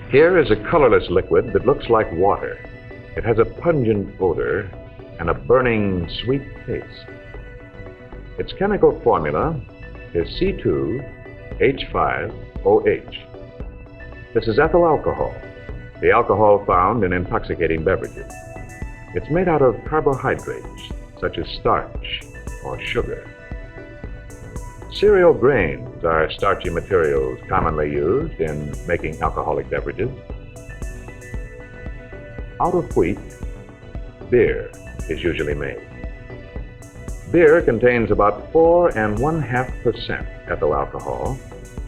Here is a colorless liquid that looks like water. It has a pungent odor and a burning, sweet taste. Its chemical formula is C2H5OH. This is ethyl alcohol, the alcohol found in intoxicating beverages. It's made out of carbohydrates, such as starch or sugar. Cereal grains are starchy materials commonly used in making alcoholic beverages. Out of wheat, beer is usually made. Beer contains about 4.5% ethyl alcohol,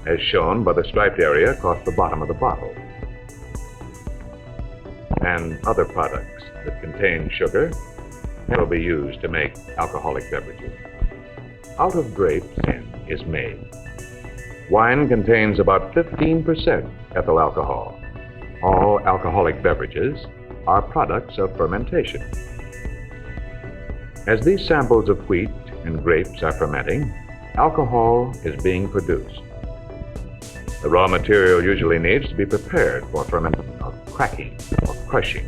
as shown by the striped area across the bottom of the bottle. And other products that contain sugar will be used to make alcoholic beverages. Out of grapes, wine is made. Wine contains about 15% ethyl alcohol. All alcoholic beverages are products of fermentation. As these samples of wheat and grapes are fermenting, alcohol is being produced. The raw material usually needs to be prepared for fermenting or cracking or crushing.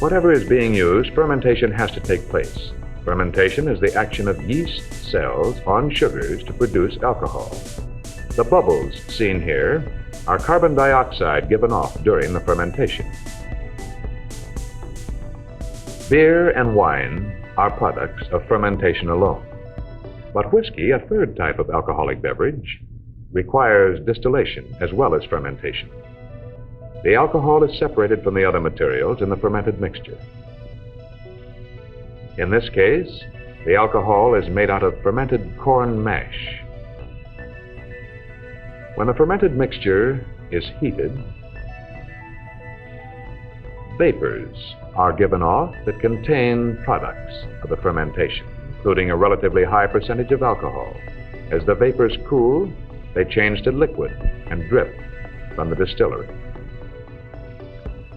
Whatever is being used, fermentation has to take place. Fermentation is the action of yeast cells on sugars to produce alcohol. The bubbles seen here are carbon dioxide given off during the fermentation. Beer and wine are products of fermentation alone. But whiskey, a third type of alcoholic beverage, requires distillation as well as fermentation. The alcohol is separated from the other materials in the fermented mixture. In this case, the alcohol is made out of fermented corn mash. When the fermented mixture is heated, vapors are given off that contain products of the fermentation, including a relatively high percentage of alcohol. As the vapors cool, they change to liquid and drip from the distillery.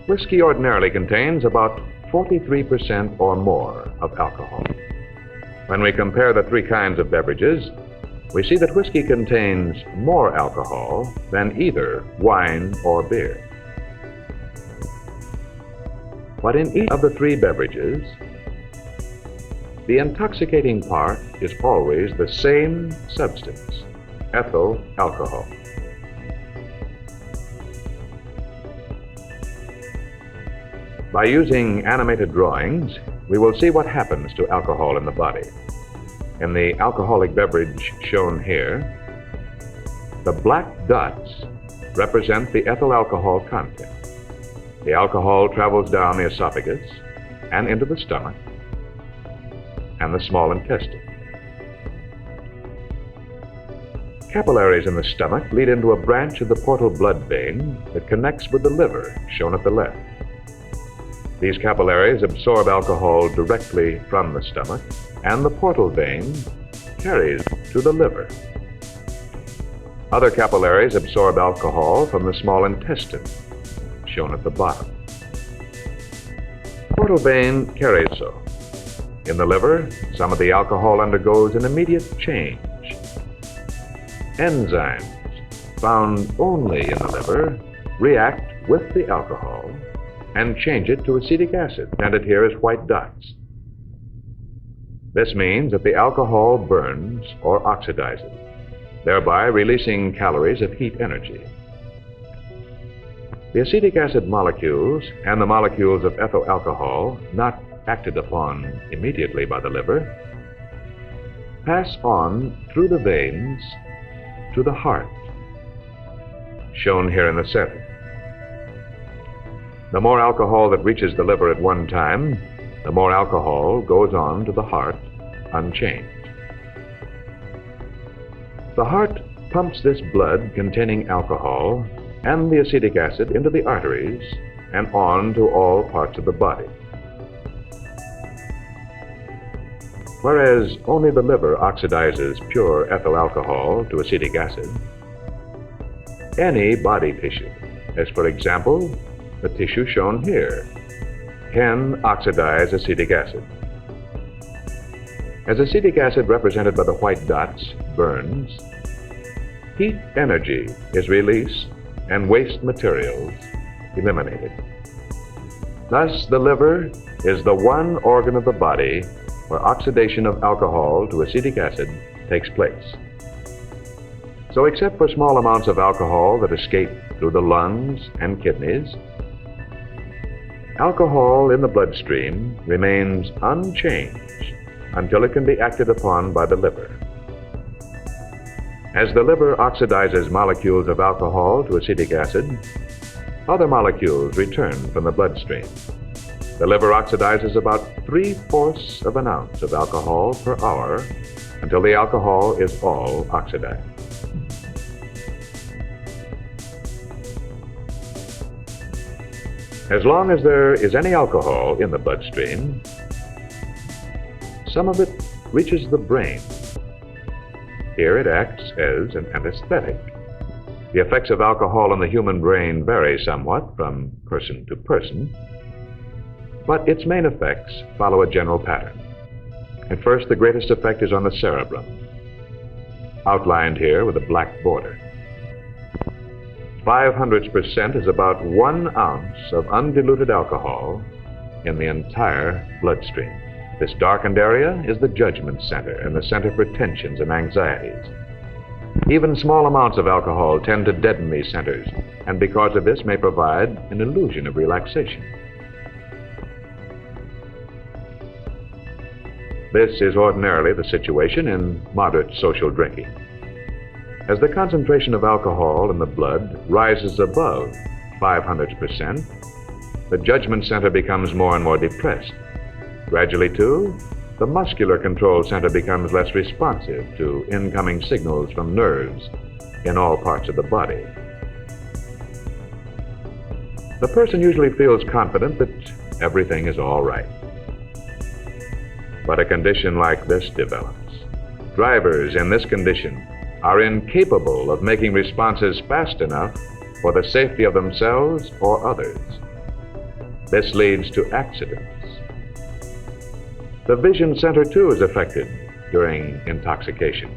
Whiskey ordinarily contains about 43% or more of alcohol. When we compare the three kinds of beverages, we see that whiskey contains more alcohol than either wine or beer. But in each of the three beverages, the intoxicating part is always the same substance, ethyl alcohol. By using animated drawings, we will see what happens to alcohol in the body. In the alcoholic beverage shown here, the black dots represent the ethyl alcohol content. The alcohol travels down the esophagus and into the stomach and the small intestine. Capillaries in the stomach lead into a branch of the portal blood vein that connects with the liver, shown at the left. These capillaries absorb alcohol directly from the stomach, and the portal vein carries to the liver. Other capillaries absorb alcohol from the small intestine, shown at the bottom. The portal vein carries so. In the liver, some of the alcohol undergoes an immediate change. Enzymes found only in the liver react with the alcohol and change it to acetic acid, presented here as white dots. This means that the alcohol burns or oxidizes, thereby releasing calories of heat energy. The acetic acid molecules and the molecules of ethyl alcohol, not acted upon immediately by the liver, pass on through the veins to the heart, shown here in the center. The more alcohol that reaches the liver at one time, the more alcohol goes on to the heart unchanged. The heart pumps this blood containing alcohol and the acetic acid into the arteries and on to all parts of the body. Whereas only the liver oxidizes pure ethyl alcohol to acetic acid, any body tissue, as for example, the tissue shown here, can oxidize acetic acid. As acetic acid, represented by the white dots, burns, heat energy is released and waste materials eliminated. Thus, the liver is the one organ of the body where oxidation of alcohol to acetic acid takes place. So, except for small amounts of alcohol that escape through the lungs and kidneys, alcohol in the bloodstream remains unchanged until it can be acted upon by the liver. As the liver oxidizes molecules of alcohol to acetic acid, other molecules return from the bloodstream. The liver oxidizes about 3/4 of an ounce of alcohol per hour until the alcohol is all oxidized. As long as there is any alcohol in the bloodstream, some of it reaches the brain. Here it acts as an anesthetic. The effects of alcohol on the human brain vary somewhat from person to person, but its main effects follow a general pattern. At first, the greatest effect is on the cerebrum, outlined here with a black border. 0.05% is about 1 ounce of undiluted alcohol in the entire bloodstream. This darkened area is the judgment center and the center for tensions and anxieties. Even small amounts of alcohol tend to deaden these centers, and because of this may provide an illusion of relaxation. This is ordinarily the situation in moderate social drinking. As the concentration of alcohol in the blood rises above 0.05%, the judgment center becomes more and more depressed. Gradually, too, the muscular control center becomes less responsive to incoming signals from nerves in all parts of the body. The person usually feels confident that everything is all right. But a condition like this develops. Drivers in this condition are incapable of making responses fast enough for the safety of themselves or others. This leads to accidents. The vision center, too, is affected during intoxication.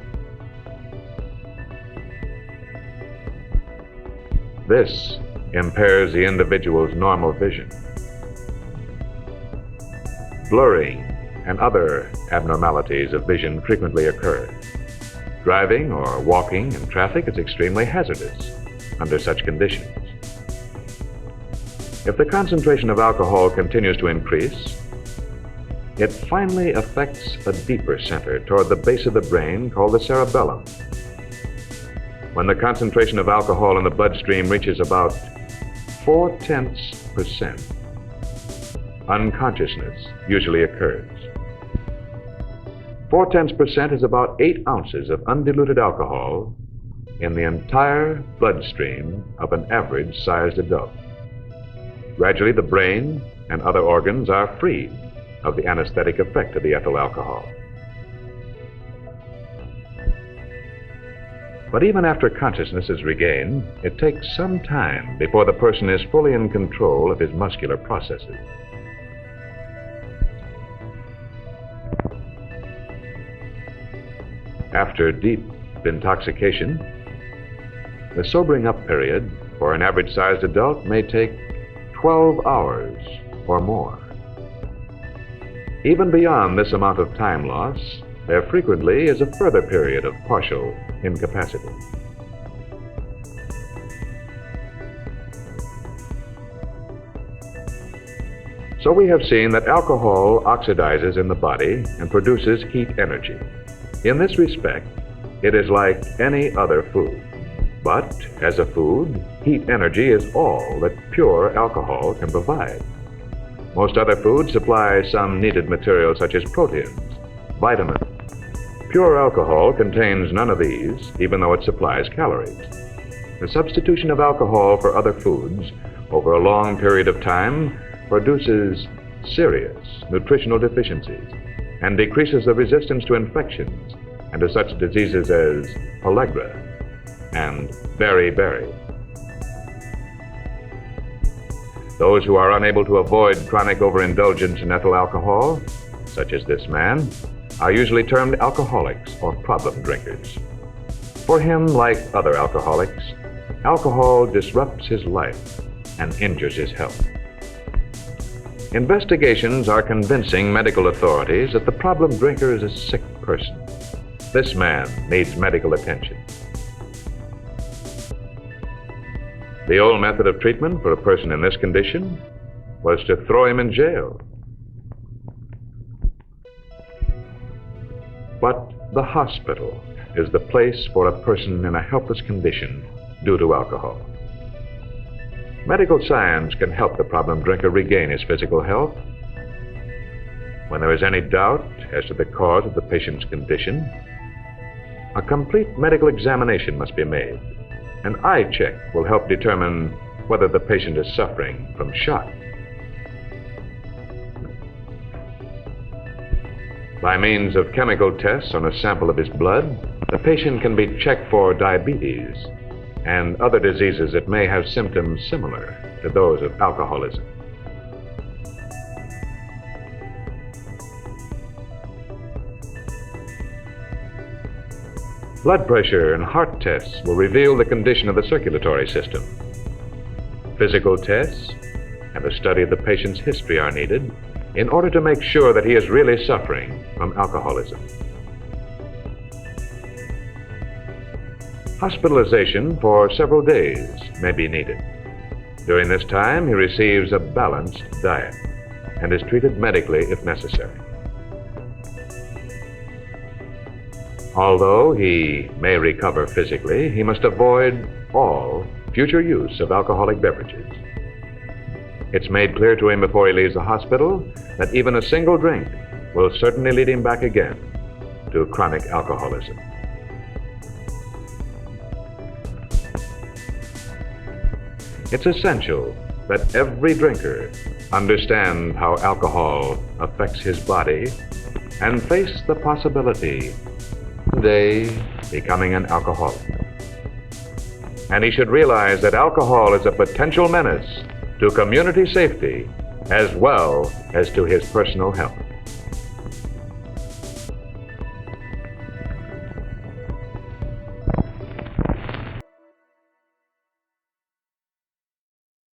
This impairs the individual's normal vision. Blurring and other abnormalities of vision frequently occur. Driving or walking in traffic is extremely hazardous under such conditions. If the concentration of alcohol continues to increase, it finally affects a deeper center toward the base of the brain called the cerebellum. When the concentration of alcohol in the bloodstream reaches about 0.4%, unconsciousness usually occurs. 0.4% is about 8 ounces of undiluted alcohol in the entire bloodstream of an average-sized adult. Gradually, the brain and other organs are freed of the anesthetic effect of the ethyl alcohol. But even after consciousness is regained, it takes some time before the person is fully in control of his muscular processes. After deep intoxication, the sobering up period for an average-sized adult may take 12 hours or more. Even beyond this amount of time loss, there frequently is a further period of partial incapacity. So we have seen that alcohol oxidizes in the body and produces heat energy. In this respect, it is like any other food. But as a food, heat energy is all that pure alcohol can provide. Most other foods supply some needed materials such as proteins, vitamins. Pure alcohol contains none of these, even though it supplies calories. The substitution of alcohol for other foods over a long period of time produces serious nutritional deficiencies and decreases the resistance to infections and to such diseases as pellagra and beriberi. Those who are unable to avoid chronic overindulgence in ethyl alcohol, such as this man, are usually termed alcoholics or problem drinkers. For him, like other alcoholics, alcohol disrupts his life and injures his health. Investigations are convincing medical authorities that the problem drinker is a sick person. This man needs medical attention. The old method of treatment for a person in this condition was to throw him in jail. But the hospital is the place for a person in a helpless condition due to alcohol. Medical science can help the problem drinker regain his physical health. When there is any doubt as to the cause of the patient's condition, a complete medical examination must be made. An eye check will help determine whether the patient is suffering from shock. By means of chemical tests on a sample of his blood, the patient can be checked for diabetes and other diseases that may have symptoms similar to those of alcoholism. Blood pressure and heart tests will reveal the condition of the circulatory system. Physical tests and a study of the patient's history are needed in order to make sure that he is really suffering from alcoholism. Hospitalization for several days may be needed. During this time, he receives a balanced diet and is treated medically if necessary. Although he may recover physically, he must avoid all future use of alcoholic beverages. It's made clear to him before he leaves the hospital that even a single drink will certainly lead him back again to chronic alcoholism. It's essential that every drinker understand how alcohol affects his body and face the possibility of one day becoming an alcoholic. And he should realize that alcohol is a potential menace to community safety as well as to his personal health.